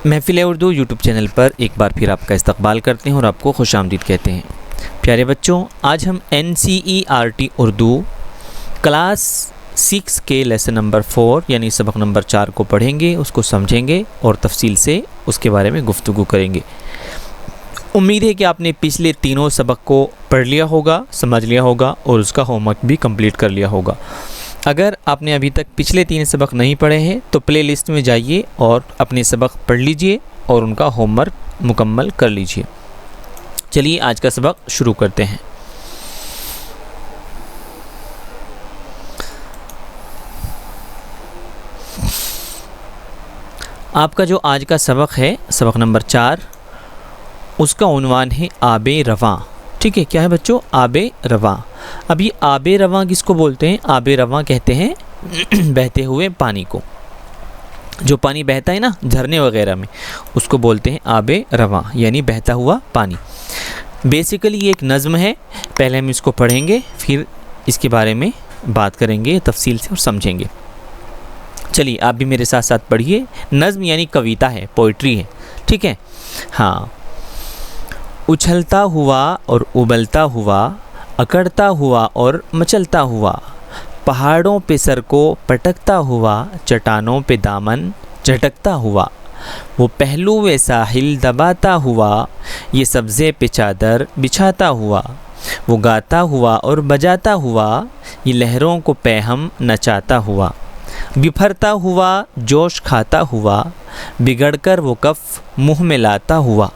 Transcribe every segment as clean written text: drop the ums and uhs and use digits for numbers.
महफिल Urdu YouTube channel पर एक बार फिर आपका इस्तकबाल करते हैं और आपको खुशामदीद कहते हैं। प्यारे बच्चों, आज हम NCERT उर्दू क्लास 6 के लेसन नंबर 4 यानी सबक नंबर 4 को पढ़ेंगे, उसको समझेंगे और तफसील से उसके बारे में गुफ्तगू करेंगे। उम्मीद है कि आपने पिछले तीनों सबक को पढ़ लिया होगा, समझ लिया होगा और उसका होमवर्क भी कंप्लीट कर लिया होगा। अगर आपने अभी तक पिछले 3 सबक नहीं पढ़े हैं तो प्ले लिस्ट में जाइए और अपने सबक पढ़ लीजिए और उनका होमवर्क मुकम्मल कर लीजिए। चलिए आज का सबक शुरू करते हैं। आपका जो आज का सबक है, सबक नंबर 4, उसका उन्वान है आबे रवां। ठीक है, क्या है बच्चों? आबे रवां। अब ये आबे रवां किसको बोलते हैं? आबे रवां कहते हैं बहते हुए पानी को। जो पानी बहता है ना झरने वगैरह में, उसको बोलते हैं आबे रवां यानी बहता हुआ पानी। बेसिकली ये एक नज़्म है। पहले हम इसको पढ़ेंगे, फिर इसके बारे में बात करेंगे तफसील से और समझेंगे। चलिए आप भी मेरे साथ साथ पढ़िए। नज़्म यानी कविता है, पोइट्री है। ठीक है, हाँ। उछलता हुआ और उबलता हुआ, अकड़ता हुआ और मचलता हुआ, पहाड़ों पे सर को पटकता हुआ, चट्टानों पे दामन झटकता हुआ, वो पहलू वे साहिल दबाता हुआ, ये सब्ज़े पे चादर बिछाता हुआ, वो गाता हुआ और बजाता हुआ, ये लहरों को पैहम नचाता हुआ, बिफरता हुआ जोश खाता हुआ, बिगड़कर वो कफ मुँह में लाता हुआ,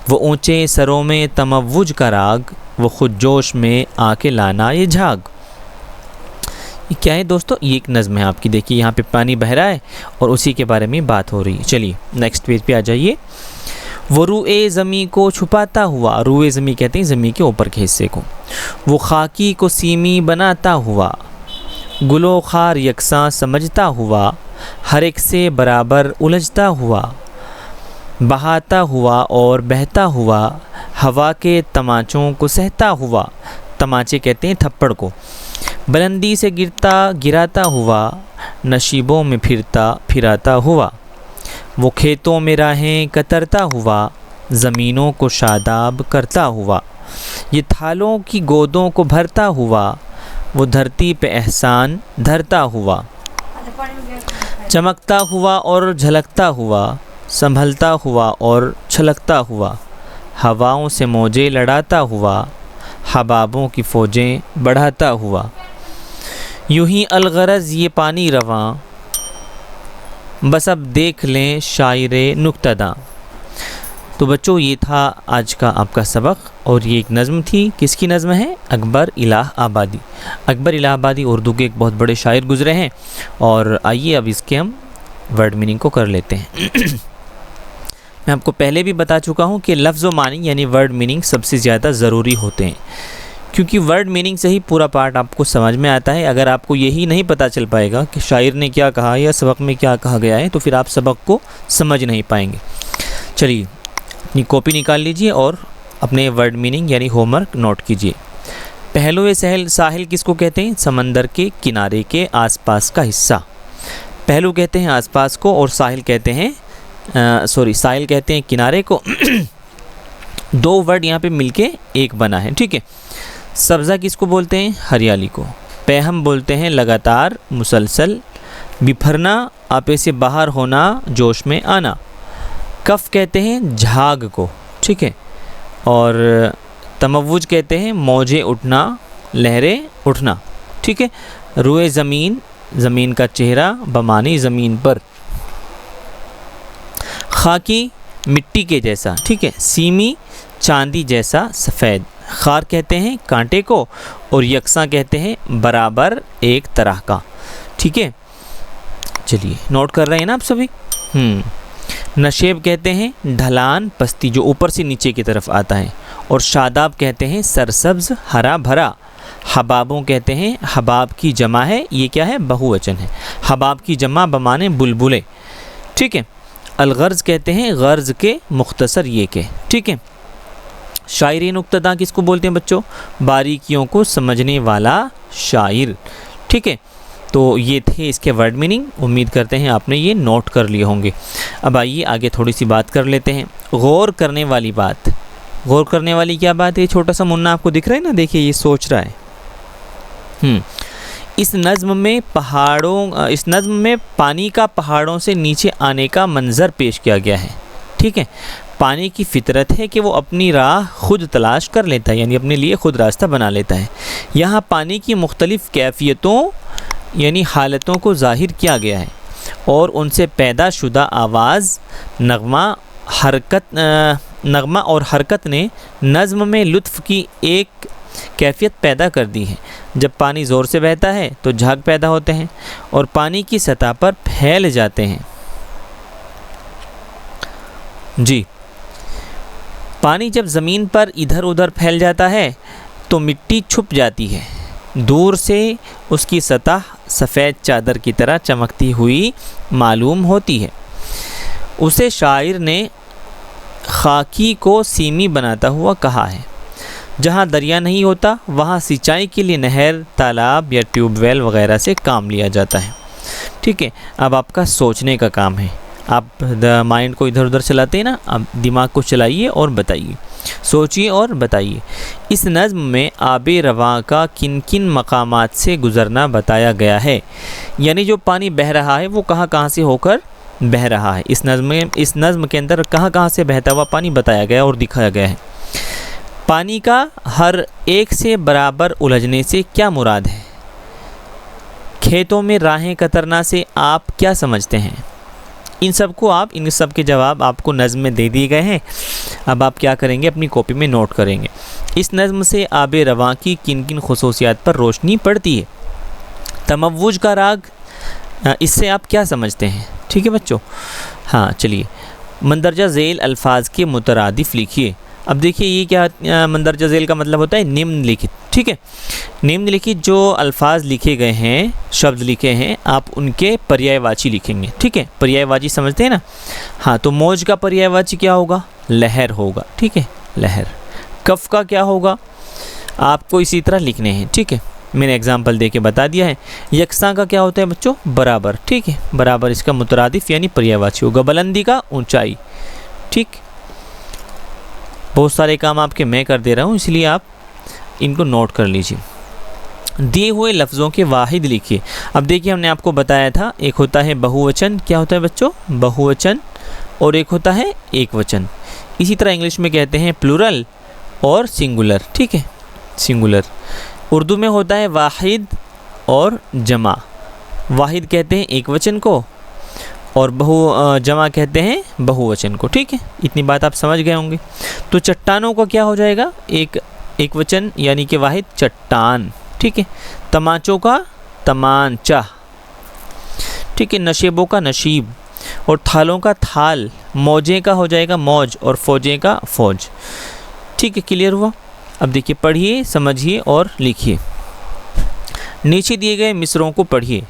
वो ऊंचे सरों में तमव्वुज का राग, वो खुद जोश में आके लाना ये झाग। ये क्या है दोस्तों? ये एक नज़्म है आपकी। देखिए यहाँ पे पानी बह रहा है और उसी के बारे में बात हो रही है। चलिए नेक्स्ट पेज पे आ जाइए। वो रुए ज़मी को छुपाता हुआ, रुए ज़मी कहते हैं ज़मी के ऊपर के हिस्से को, वो खाकी को सीमी बनाता हुआ, गुलो खार यकसां समझता हुआ, हर एक से बराबर उलझता हुआ, बहाता हुआ और बहता हुआ, हवा के तमाचों को सहता हुआ, तमाचे कहते हैं थप्पड़ को, बुलंदी से गिरता गिराता हुआ, नशीबों में फिरता फिराता हुआ, वो खेतों में राहें कतरता हुआ, ज़मीनों को शादाब करता हुआ, ये थालों की गोदों को भरता हुआ, वो धरती पे एहसान धरता हुआ, चमकता हुआ और झलकता हुआ, संभलता हुआ और छलकता हुआ, हवाओं से मौजें लड़ाता हुआ, हबाबों की फ़ौजें बढ़ाता हुआ, यूं ही अलगरज ये पानी रवां, बस अब देख लें शायरे नुक्तदा। तो बच्चों ये था आज का आपका सबक और ये एक नज़्म थी। किसकी नज़्म है? अकबर इलाहाबादी। अकबर इलाहाबादी उर्दू के एक बहुत बड़े शायर गुज़रे हैं। और आइए अब इसके हम वर्ड मीनिंग को कर लेते हैं। मैं आपको पहले भी बता चुका हूँ कि लफ्ज़ व मानी यानी वर्ड मीनिंग सबसे ज़्यादा ज़रूरी होते हैं, क्योंकि वर्ड मीनिंग से ही पूरा पार्ट आपको समझ में आता है। अगर आपको यही नहीं पता चल पाएगा कि शायर ने क्या कहा या सबक में क्या कहा गया है, तो फिर आप सबक को समझ नहीं पाएंगे। चलिए अपनी कॉपी निकाल लीजिए और अपने वर्ड मीनिंग यानी होमवर्क नोट कीजिए। पहलुए सहल साहिल किसको कहते हैं? समंदर के किनारे के आसपास का हिस्सा। पहलू कहते हैं आसपास को और साहिल कहते हैं साहिल कहते हैं किनारे को। दो वर्ड यहाँ पे मिलके एक बना है। ठीक है। सब्ज़ा किसको बोलते हैं? हरियाली को। पैहम बोलते हैं लगातार, मुसलसल। बिफरना आपे से बाहर होना, जोश में आना। कफ कहते हैं झाग को। ठीक है। और तमव्वुज कहते हैं मौजें उठना, लहरें उठना। ठीक है। रुए ज़मीन, ज़मीन का चेहरा, बमानी ज़मीन पर। खाकी मिट्टी के जैसा। ठीक है। सीमी चांदी जैसा सफ़ेद। खार कहते हैं कांटे को और यकसा कहते हैं बराबर, एक तरह का। ठीक है। चलिए नोट कर रहे हैं ना आप सभी? नशेब कहते हैं ढलान, पस्ती जो ऊपर से नीचे की तरफ आता है। और शादाब कहते हैं सरसब्ज, हरा भरा। हबाबों कहते हैं, हबाब की जमा है, ये क्या है? बहुवचन है। हबाब की जमा बमाने बुलबुले। ठीक है। अलगर्ज कहते हैं गर्ज के, मुख्तसर ये के। ठीक है। शायरी नुक्तदा किसको बोलते हैं बच्चों? बारीकियों को समझने वाला शायर। ठीक है। तो ये थे इसके वर्ड मीनिंग। उम्मीद करते हैं आपने ये नोट कर लिए होंगे। अब आइए आगे थोड़ी सी बात कर लेते हैं। गौर करने वाली बात, गौर करने वाली क्या बात है? छोटा सा मुन्ना आपको दिख रहा है ना, देखिए ये सोच रहा है। इस नज़्म में पानी का पहाड़ों से नीचे आने का मंज़र पेश किया गया है। ठीक है, पानी की फितरत है कि वो अपनी राह खुद तलाश कर लेता है, यानी अपने लिए खुद रास्ता बना लेता है। यहाँ पानी की मुख्तलिफ़ कैफियतों यानी हालतों को ज़ाहिर किया गया है और उनसे पैदा शुदा आवाज़, नगमा और हरकत ने नज़्म में लुत्फ़ की एक कैफियत पैदा कर दी है। जब पानी ज़ोर से बहता है तो झाग पैदा होते हैं और पानी की सतह पर फैल जाते हैं। जी, पानी जब ज़मीन पर इधर उधर फैल जाता है तो मिट्टी छुप जाती है। दूर से उसकी सतह सफ़ेद चादर की तरह चमकती हुई मालूम होती है। उसे शायर ने खाकी को सीमी बनाता हुआ कहा है। जहाँ दरिया नहीं होता वहाँ सिंचाई के लिए नहर, तालाब या ट्यूबवेल वगैरह से काम लिया जाता है। ठीक है, अब आपका सोचने का काम है। आप माइंड को इधर उधर चलाते हैं ना, अब दिमाग को चलाइए और बताइए, सोचिए और बताइए। इस नज़्म में आबे रवां का किन किन मकामात से गुज़रना बताया गया है, यानी जो पानी बह रहा है वो कहाँ कहाँ से होकर बह रहा है। इस नज़्म के अंदर कहाँ कहाँ से बहता हुआ पानी बताया गया और दिखाया गया है। पानी का हर एक से बराबर उलझने से क्या मुराद है? खेतों में राहें कतरना से आप क्या समझते हैं? इन सब के जवाब आपको नज़्म में दे दिए गए हैं। अब आप क्या करेंगे, अपनी कॉपी में नोट करेंगे। इस नज़्म से आबे रवां की किन किन खुसूसियात पर रोशनी पड़ती है? तमव्वुज का राग, इससे आप क्या समझते हैं? ठीक है बच्चों, हाँ चलिए। मंदरजा झेल अल्फाज के मुतरादिफ लिखिए। अब देखिए ये क्या मंदरजा झेल का मतलब होता है? निम्नलिखित। ठीक है, निम्नलिखित जो अल्फाज लिखे गए हैं, शब्द लिखे हैं, आप उनके पर्यायवाची लिखेंगे। ठीक है, पर्यायवाची समझते हैं ना? हाँ, तो मौज का पर्यायवाची क्या होगा? लहर होगा। ठीक है, लहर। कफ का क्या होगा? आपको इसी तरह लिखने हैं। ठीक है, मैंने एग्जाम्पल दे के बता दिया है। यकसा का क्या होता है बच्चों? बराबर। ठीक है, बराबर इसका मुतरादिफ यानी पर्यायवाची होगा। बुलंदी का ऊंचाई। ठीक, बहुत सारे काम आपके मैं कर दे रहा हूँ, इसलिए आप इनको नोट कर लीजिए। दिए हुए लफ्ज़ों के वाहिद लिखिए। अब देखिए हमने आपको बताया था, एक होता है बहुवचन। क्या होता है बच्चों? बहुवचन। और एक होता है एक वचन। इसी तरह इंग्लिश में कहते हैं प्लूरल और सिंगुलर। ठीक है, सिंगुलर। उर्दू में होता है वाहिद और जमा। वाहिद कहते हैं एक वचन को और जमा कहते हैं बहुवचन को। ठीक है, इतनी बात आप समझ गए होंगे। तो चट्टानों का क्या हो जाएगा? एक वचन यानी कि वाहिद, चट्टान। ठीक है, तमाचों का तमांचा। ठीक है, नशेबों का नशीब और थालों का थाल। मौजें का हो जाएगा मौज और फौजें का फौज। ठीक है, क्लियर हुआ? अब देखिए, पढ़िए, समझिए और लिखिए। नीचे दिए गए मिसरों को पढ़िए।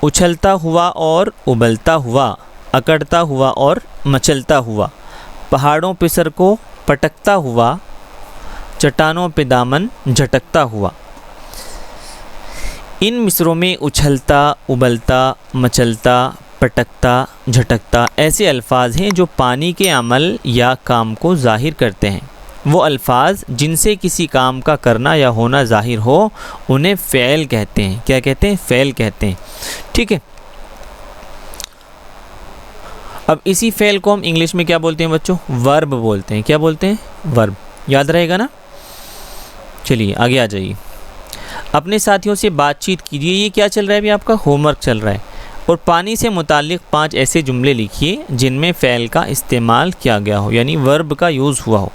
उछलता हुआ और उबलता हुआ, अकड़ता हुआ और मचलता हुआ, पहाड़ों पे सर को पटकता हुआ, चट्टानों पे दामन झटकता हुआ। इन मिसरों में उछलता, उबलता, मचलता, पटकता, झटकता ऐसे अल्फाज हैं जो पानी के अमल या काम को ज़ाहिर करते हैं। वो अल्फाज जिनसे किसी काम का करना या होना ज़ाहिर हो उन्हें फ़ेल कहते हैं। क्या कहते हैं? फ़ेल कहते हैं। ठीक है, अब इसी फ़ेल को हम इंग्लिश में क्या बोलते हैं बच्चों? वर्ब बोलते हैं। क्या बोलते हैं? वर्ब। याद रहेगा ना? चलिए आगे आ जाइए। अपने साथियों से बातचीत कीजिए। ये क्या चल रहा है? अभी आपका होमवर्क चल रहा है। और पानी से मुताल्लिक़ 5 ऐसे जुमले लिखिए जिनमें फ़ेल का इस्तेमाल किया गया हो, यानी वर्ब का यूज़ हुआ हो।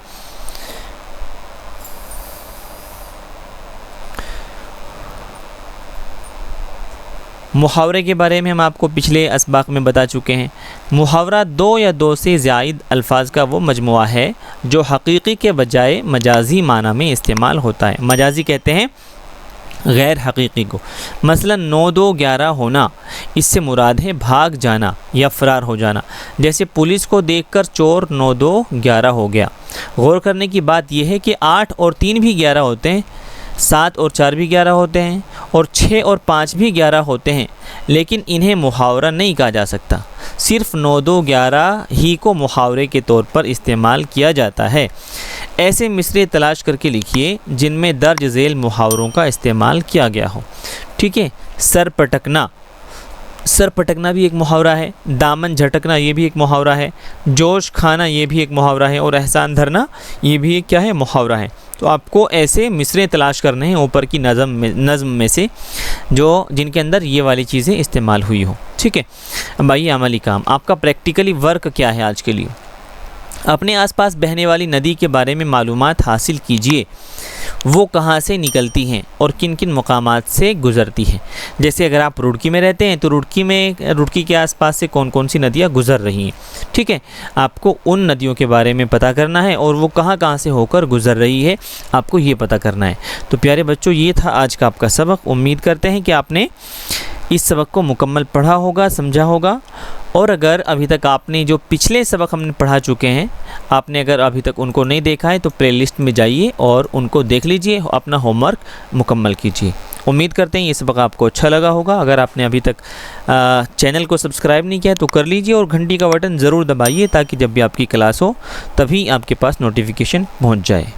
मुहावरे के बारे में हम आपको पिछले असबाक में बता चुके हैं। मुहावरा 2 या 2 से ज़ायद अल्फाज का वो मजमुआ है जो हकीकी के बजाय मजाजी माना में इस्तेमाल होता है। मजाजी कहते हैं गैर हकीकी को। मसलन 9-2-11 होना, इससे मुराद है भाग जाना या फ़रार हो जाना। जैसे पुलिस को देखकर चोर 9-2-11 हो गया। गौर करने की बात यह है कि 8 और 3 भी 11 होते हैं, 7 और 4 भी 11 होते हैं और 6 और 5 भी 11 होते हैं, लेकिन इन्हें मुहावरा नहीं कहा जा सकता। सिर्फ 9, 2, 11 ही को मुहावरे के तौर पर इस्तेमाल किया जाता है। ऐसे मिसरे तलाश करके लिखिए जिनमें दर्ज झेल मुहावरों का इस्तेमाल किया गया हो। ठीक है, सर पटकना, सर पटकना भी एक मुहावरा है। दामन झटकना ये भी एक मुहावरा है। जोश खाना ये भी एक मुहावरा है। और एहसान धरना ये भी एक क्या है, मुहावरा है। तो आपको ऐसे मिसरे तलाश करने हैं ऊपर की नज़म में से जो जिनके अंदर ये वाली चीज़ें इस्तेमाल हुई हो। ठीक है, अब आइए अमली काम। आपका प्रैक्टिकली वर्क क्या है आज के लिए? अपने आसपास बहने वाली नदी के बारे में मालूमात हासिल कीजिए। वो कहाँ से निकलती हैं और किन किन मकामात से गुज़रती हैं। जैसे अगर आप रुड़की में रहते हैं तो रुड़की के आसपास से कौन कौन सी नदियाँ गुज़र रही हैं। ठीक है, आपको उन नदियों के बारे में पता करना है और वो कहाँ कहाँ से होकर गुज़र रही है, आपको ये पता करना है। तो प्यारे बच्चों, ये था आज का आपका सबक। उम्मीद करते हैं कि आपने इस सबक को मुकम्मल पढ़ा होगा, समझा होगा। और अगर अभी तक आपने जो पिछले सबक हमने पढ़ा चुके हैं, आपने अगर अभी तक उनको नहीं देखा है तो प्लेलिस्ट में जाइए और उनको देख लीजिए, अपना होमवर्क मुकम्मल कीजिए। उम्मीद करते हैं ये सबक आपको अच्छा लगा होगा। अगर आपने अभी तक चैनल को सब्सक्राइब नहीं किया तो कर लीजिए और घंटी का बटन ज़रूर दबाइए ताकि जब भी आपकी क्लास हो तभी आपके पास नोटिफिकेशन पहुंच जाए।